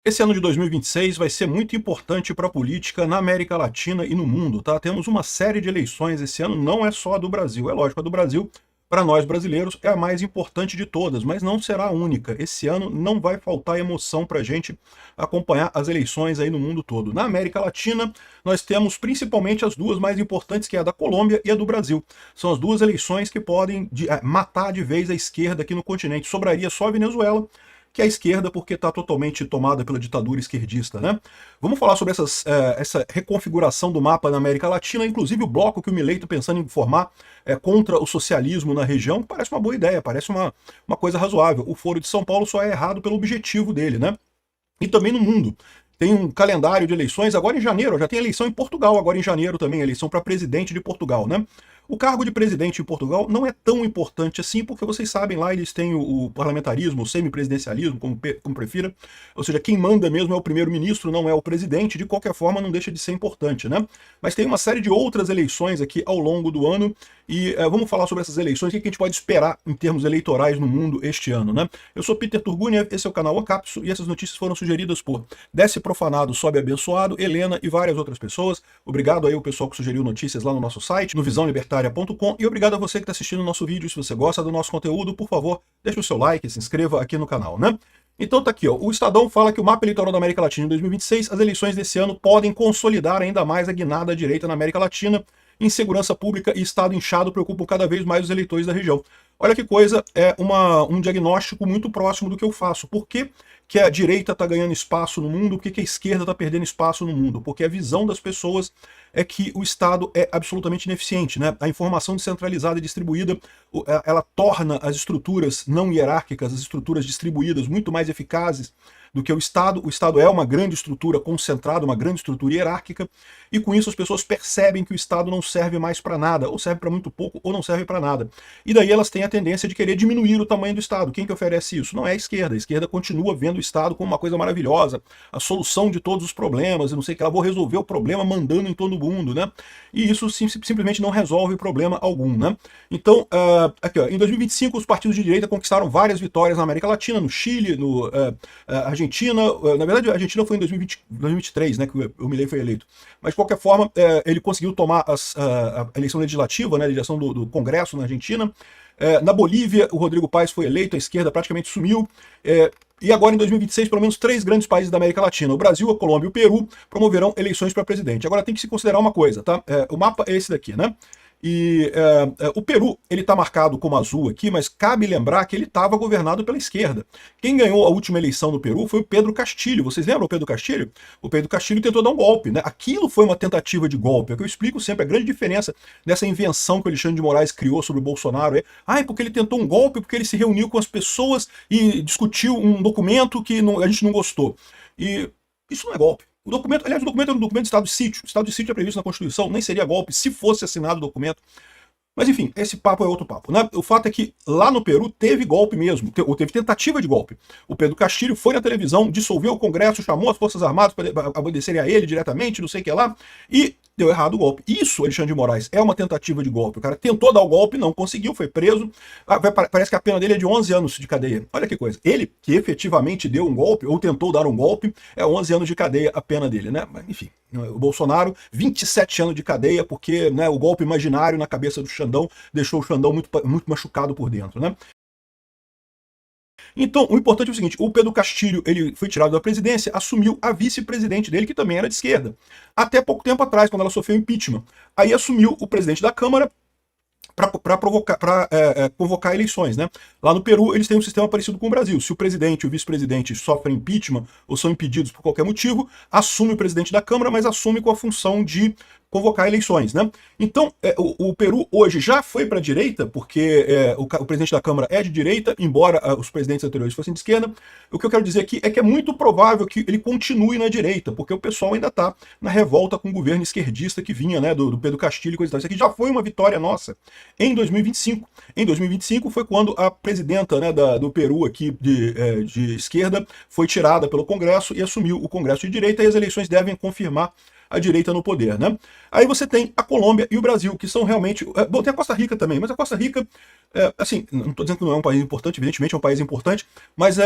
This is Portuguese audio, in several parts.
Esse ano de 2026 vai ser muito importante para a política na América Latina e no mundo, tá? Temos uma série de eleições esse ano, não é só a do Brasil. É lógico, a do Brasil, para nós brasileiros, é a mais importante de todas, mas não será a única. Esse ano não vai faltar emoção para a gente acompanhar as eleições aí no mundo todo. Na América Latina, nós temos principalmente as duas mais importantes, que é a da Colômbia e a do Brasil. São as duas eleições que podem matar de vez a esquerda aqui no continente. Sobraria só a Venezuela, que é a esquerda, porque está totalmente tomada pela ditadura esquerdista, né? Vamos falar sobre essa reconfiguração do mapa na América Latina, inclusive o bloco que o Milei está pensando em formar contra o socialismo na região, parece uma boa ideia, parece uma coisa razoável. O Foro de São Paulo só é errado pelo objetivo dele, né? E também no mundo. Tem um calendário de eleições agora em janeiro, já tem eleição em Portugal agora em janeiro também, eleição para presidente de Portugal, né? O cargo de presidente em Portugal não é tão importante assim, porque vocês sabem, lá eles têm o parlamentarismo, o semipresidencialismo, como prefira, ou seja, quem manda mesmo é o primeiro-ministro, não é o presidente, de qualquer forma não deixa de ser importante, né? Mas tem uma série de outras eleições aqui ao longo do ano, e vamos falar sobre essas eleições, o que a gente pode esperar em termos eleitorais no mundo este ano, né? Eu sou Peter Turguniev, esse é o canal Ocapso, e essas notícias foram sugeridas por Desce Profanado, Sobe Abençoado, Helena e várias outras pessoas. Obrigado aí ao pessoal que sugeriu notícias lá no nosso site, no visãolibertaria.com, e obrigado a você que está assistindo o nosso vídeo. Se você gosta do nosso conteúdo, por favor, deixe o seu like, se inscreva aqui no canal, né? Então tá aqui, ó. O Estadão fala que o mapa eleitoral da América Latina em 2026, as eleições desse ano podem consolidar ainda mais a guinada à direita na América Latina. Insegurança pública e Estado inchado preocupam cada vez mais os eleitores da região. Olha que coisa, é um diagnóstico muito próximo do que eu faço. Por que que a direita está ganhando espaço no mundo? Por que que a esquerda está perdendo espaço no mundo? Porque a visão das pessoas é que o Estado é absolutamente ineficiente, né? A informação descentralizada e distribuída, ela torna as estruturas não hierárquicas, as estruturas distribuídas, muito mais eficazes do que o Estado. O Estado é uma grande estrutura concentrada, uma grande estrutura hierárquica, e com isso as pessoas percebem que o Estado não serve mais para nada, ou serve para muito pouco, ou não serve para nada. E daí elas têm a tendência de querer diminuir o tamanho do Estado. Quem que oferece isso? Não é a esquerda. A esquerda continua vendo o Estado como uma coisa maravilhosa, a solução de todos os problemas, e não sei o que, ela vou resolver o problema mandando em todo mundo, né? E isso simplesmente não resolve problema algum, né? Então, aqui, ó, em 2025 os partidos de direita conquistaram várias vitórias na América Latina, no Chile, no Argentina, na verdade a Argentina foi em 2023, né, que o Milei foi eleito, mas de qualquer forma ele conseguiu tomar a eleição legislativa, né, a eleição do Congresso na Argentina. Na Bolívia o Rodrigo Paes foi eleito, a esquerda praticamente sumiu, e agora em 2026 pelo menos 3 grandes países da América Latina, o Brasil, a Colômbia e o Peru, promoverão eleições para presidente. Agora tem que se considerar uma coisa, tá? O mapa é esse daqui, né? E o Peru, ele está marcado como azul aqui, mas cabe lembrar que ele estava governado pela esquerda. Quem ganhou a última eleição no Peru foi o Pedro Castilho. Vocês lembram o Pedro Castilho? O Pedro Castilho tentou dar um golpe, né? Aquilo foi uma tentativa de golpe. É o que eu explico sempre, a grande diferença dessa invenção que o Alexandre de Moraes criou sobre o Bolsonaro é porque ele tentou um golpe, porque ele se reuniu com as pessoas e discutiu um documento que a gente não gostou. E isso não é golpe. O documento, aliás, o documento era um documento de estado de sítio. O estado de sítio é previsto na Constituição, nem seria golpe se fosse assinado o documento. Mas enfim, esse papo é outro papo, né? O fato é que lá no Peru teve golpe mesmo, ou teve tentativa de golpe. O Pedro Castilho foi na televisão, dissolveu o Congresso, chamou as Forças Armadas para obedecerem a ele diretamente, não sei o que lá, e deu errado o golpe. Isso, Alexandre de Moraes, é uma tentativa de golpe. O cara tentou dar o golpe, não conseguiu, foi preso. Parece que a pena dele é de 11 anos de cadeia. Olha que coisa. Ele, que efetivamente deu um golpe, ou tentou dar um golpe, é 11 anos de cadeia a pena dele, né? Mas, enfim, o Bolsonaro, 27 anos de cadeia, porque, né, o golpe imaginário na cabeça do Xandão deixou o Xandão muito machucado por dentro, né? Então, o importante é o seguinte, o Pedro Castilho, ele foi tirado da presidência, assumiu a vice-presidente dele, que também era de esquerda. Até pouco tempo atrás, quando ela sofreu impeachment. Aí assumiu o presidente da Câmara para convocar eleições, né? Lá no Peru, eles têm um sistema parecido com o Brasil. Se o presidente e o vice-presidente sofrem impeachment ou são impedidos por qualquer motivo, assume o presidente da Câmara, mas assume com a função de convocar eleições, né? Então, o Peru hoje já foi para a direita, porque o presidente da Câmara é de direita, embora os presidentes anteriores fossem de esquerda. O que eu quero dizer aqui é que é muito provável que ele continue na direita, porque o pessoal ainda está na revolta com o governo esquerdista que vinha, né, do Pedro Castilho e coisa e tal. Isso aqui já foi uma vitória nossa em 2025. Em 2025 foi quando a presidenta, né, do Peru aqui de esquerda foi tirada pelo Congresso e assumiu o Congresso de direita, e as eleições devem confirmar a direita no poder, né? Aí você tem a Colômbia e o Brasil, que são realmente... Bom, tem a Costa Rica também, mas a Costa Rica, assim, não estou dizendo que não é um país importante, evidentemente é um país importante, mas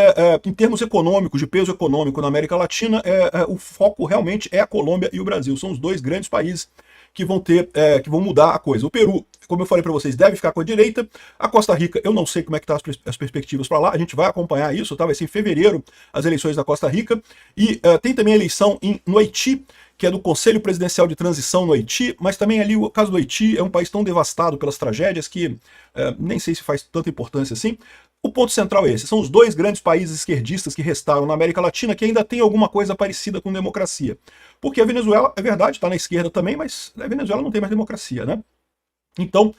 em termos econômicos, de peso econômico na América Latina, o foco realmente é a Colômbia e o Brasil. São os dois grandes países que vão ter, que vão mudar a coisa. O Peru, como eu falei para vocês, deve ficar com a direita. A Costa Rica, eu não sei como é que tá as perspectivas para lá. A gente vai acompanhar isso, tá? Vai ser em fevereiro as eleições da Costa Rica. E tem também a eleição no Haiti, que é do Conselho Presidencial de Transição no Haiti, mas também ali o caso do Haiti é um país tão devastado pelas tragédias que nem sei se faz tanta importância assim. O ponto central é esse, são os dois grandes países esquerdistas que restaram na América Latina que ainda tem alguma coisa parecida com democracia. Porque a Venezuela, é verdade, está na esquerda também, mas a Venezuela não tem mais democracia, né? Então,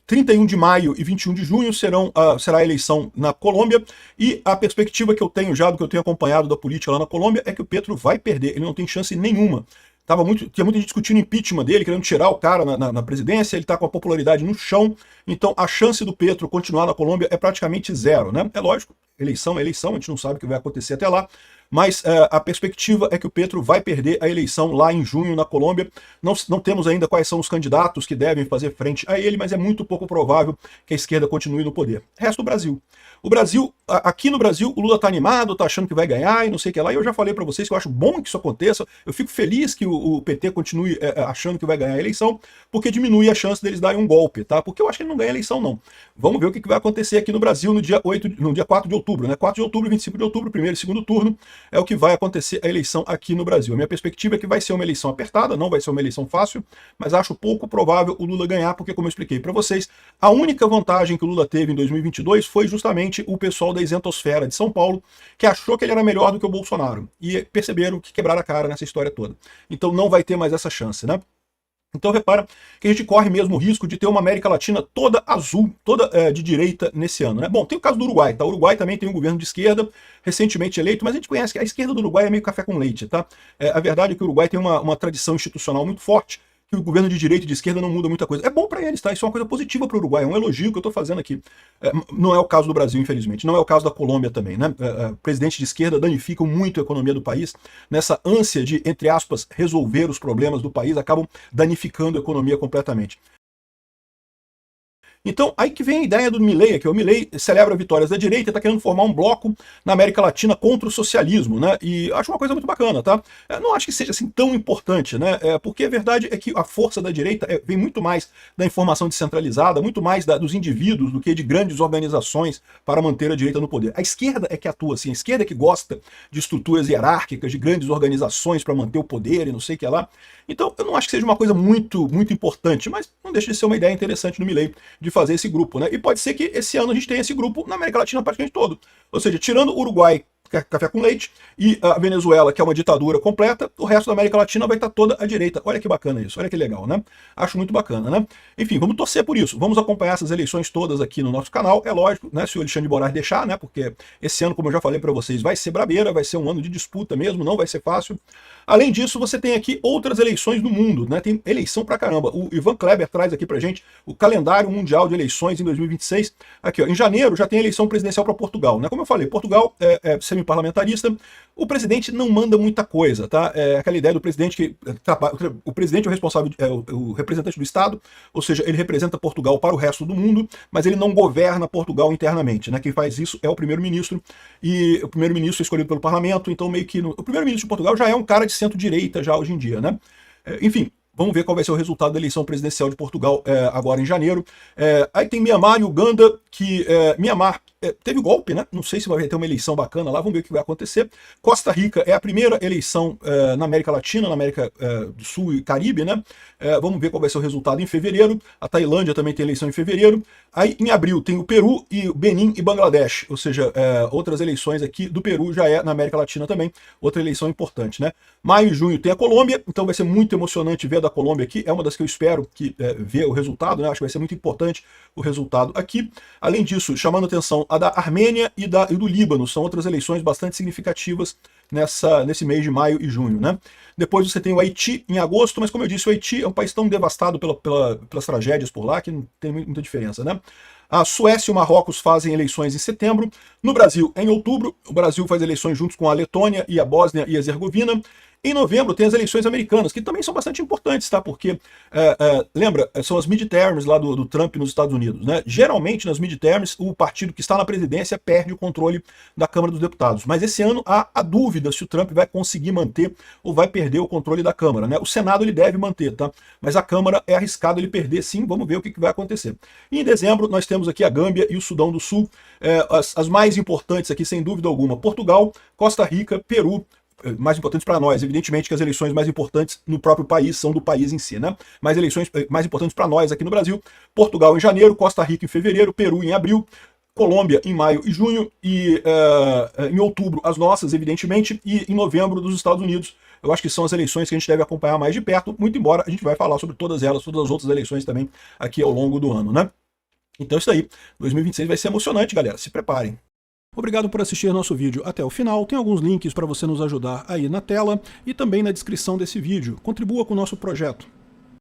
31 de maio e 21 de junho será a eleição na Colômbia, e a perspectiva que eu tenho já, do que eu tenho acompanhado da política lá na Colômbia, é que o Petro vai perder, ele não tem chance nenhuma. Tinha muita gente discutindo o impeachment dele, querendo tirar o cara na presidência, ele está com a popularidade no chão, então a chance do Petro continuar na Colômbia é praticamente zero, né? É lógico, eleição é eleição, a gente não sabe o que vai acontecer até lá, mas a perspectiva é que o Petro vai perder a eleição lá em junho na Colômbia. Não temos ainda quais são os candidatos que devem fazer frente a ele, mas é muito pouco provável que a esquerda continue no poder. Resto do Brasil. Aqui no Brasil, o Lula tá animado, tá achando que vai ganhar e não sei o que lá, e eu já falei para vocês que eu acho bom que isso aconteça, eu fico feliz que o PT continue achando que vai ganhar a eleição, porque diminui a chance deles darem um golpe, tá? Porque eu acho que ele não ganha a eleição, não. Vamos ver o que vai acontecer aqui no Brasil no dia 4 de outubro, né? 4 de outubro e 25 de outubro, primeiro e segundo turno, é o que vai acontecer a eleição aqui no Brasil. A minha perspectiva é que vai ser uma eleição apertada, não vai ser uma eleição fácil, mas acho pouco provável o Lula ganhar, porque, como eu expliquei para vocês, a única vantagem que o Lula teve em 2022 foi justamente o pessoal da isentosfera de São Paulo, que achou que ele era melhor do que o Bolsonaro, e perceberam que quebraram a cara nessa história toda. Então não vai ter mais essa chance, né? Então repara que a gente corre mesmo o risco de ter uma América Latina toda azul, toda de direita nesse ano, né? Bom, tem o caso do Uruguai, tá? O Uruguai também tem um governo de esquerda, recentemente eleito, mas a gente conhece que a esquerda do Uruguai é meio café com leite, tá? A verdade é que o Uruguai tem uma tradição institucional muito forte, que o governo de direita e de esquerda não muda muita coisa. É bom para eles, tá? Isso é uma coisa positiva para o Uruguai, é um elogio que eu estou fazendo aqui. Não é o caso do Brasil, infelizmente. Não é o caso da Colômbia também, né? Presidentes de esquerda danificam muito a economia do país. Nessa ânsia de, entre aspas, resolver os problemas do país, acabam danificando a economia completamente. Então, aí que vem a ideia do Milei, que o Milei celebra vitórias da direita e está querendo formar um bloco na América Latina contra o socialismo, né? E acho uma coisa muito bacana, tá? Não acho que seja assim tão importante, né? Porque a verdade é que a força da direita vem muito mais da informação descentralizada, muito mais dos indivíduos do que de grandes organizações para manter a direita no poder. A esquerda é que atua assim, a esquerda é que gosta de estruturas hierárquicas, de grandes organizações para manter o poder e não sei o que lá. Então, eu não acho que seja uma coisa muito importante, mas não deixa de ser uma ideia interessante do Milei de fazer esse grupo, né? E pode ser que esse ano a gente tenha esse grupo na América Latina praticamente todo. Ou seja, tirando o Uruguai, café com leite, e a Venezuela, que é uma ditadura completa, o resto da América Latina vai estar toda à direita. Olha que bacana isso, olha que legal, né? Acho muito bacana, né? Enfim, vamos torcer por isso. Vamos acompanhar essas eleições todas aqui no nosso canal. É lógico, né? Se o Alexandre de Moraes deixar, né? Porque esse ano, como eu já falei para vocês, vai ser brabeira, vai ser um ano de disputa mesmo, não vai ser fácil. Além disso, você tem aqui outras eleições no mundo, né? Tem eleição pra caramba. O Ivan Kleber traz aqui pra gente o calendário mundial de eleições em 2026. Aqui, ó, em janeiro já tem eleição presidencial para Portugal, né? Como eu falei, Portugal é semi-parlamentarista. O presidente não manda muita coisa, tá? É aquela ideia do presidente que o presidente é o responsável, o representante do Estado, ou seja, ele representa Portugal para o resto do mundo, mas ele não governa Portugal internamente, né? Quem faz isso é o primeiro-ministro, e o primeiro-ministro é escolhido pelo parlamento, então meio que o primeiro-ministro de Portugal já é um cara de centro-direita já hoje em dia, né? Enfim, vamos ver qual vai ser o resultado da eleição presidencial de Portugal agora em janeiro. Aí tem Mianmar e Uganda, que Mianmar teve golpe, né? Não sei se vai ter uma eleição bacana lá, vamos ver o que vai acontecer. Costa Rica é a primeira eleição na América Latina, na América do Sul e Caribe, né? Vamos ver qual vai ser o resultado em fevereiro. A Tailândia também tem eleição em fevereiro. Aí em abril tem o Peru e o Benin e Bangladesh, ou seja, outras eleições aqui do Peru já é na América Latina também, outra eleição importante, né? Maio e junho tem a Colômbia, então vai ser muito emocionante ver a da Colômbia aqui, é uma das que eu espero que ver o resultado, né? Acho que vai ser muito importante o resultado aqui. Além disso, chamando atenção a da Armênia e do Líbano, são outras eleições bastante significativas nesse mês de maio e junho, né? Depois você tem o Haiti em agosto, mas como eu disse, o Haiti é um país tão devastado pelas tragédias por lá que não tem muita diferença, né? A Suécia e o Marrocos fazem eleições em setembro. No Brasil, em outubro, o Brasil faz eleições juntos com a Letônia e a Bósnia e a Herzegovina. Em novembro tem as eleições americanas, que também são bastante importantes, tá? Porque, lembra, são as midterms lá do Trump nos Estados Unidos, né? Geralmente, nas midterms, o partido que está na presidência perde o controle da Câmara dos Deputados. Mas esse ano há a dúvida se o Trump vai conseguir manter ou vai perder o controle da Câmara, né? O Senado ele deve manter, tá? Mas a Câmara é arriscado ele perder sim, vamos ver o que vai acontecer. E em dezembro nós temos aqui a Gâmbia e o Sudão do Sul, as mais importantes aqui sem dúvida alguma, Portugal, Costa Rica, Peru, mais importantes para nós. Evidentemente que as eleições mais importantes no próprio país são do país em si, né? Mas eleições mais importantes para nós aqui no Brasil, Portugal em janeiro, Costa Rica em fevereiro, Peru em abril, Colômbia em maio e junho, e em outubro as nossas, evidentemente, e em novembro dos Estados Unidos. Eu acho que são as eleições que a gente deve acompanhar mais de perto, muito embora a gente vai falar sobre todas elas, todas as outras eleições também aqui ao longo do ano, né? Então é isso aí, 2026 vai ser emocionante, galera, se preparem. Obrigado por assistir nosso vídeo até o final, tem alguns links para você nos ajudar aí na tela e também na descrição desse vídeo. Contribua com o nosso projeto.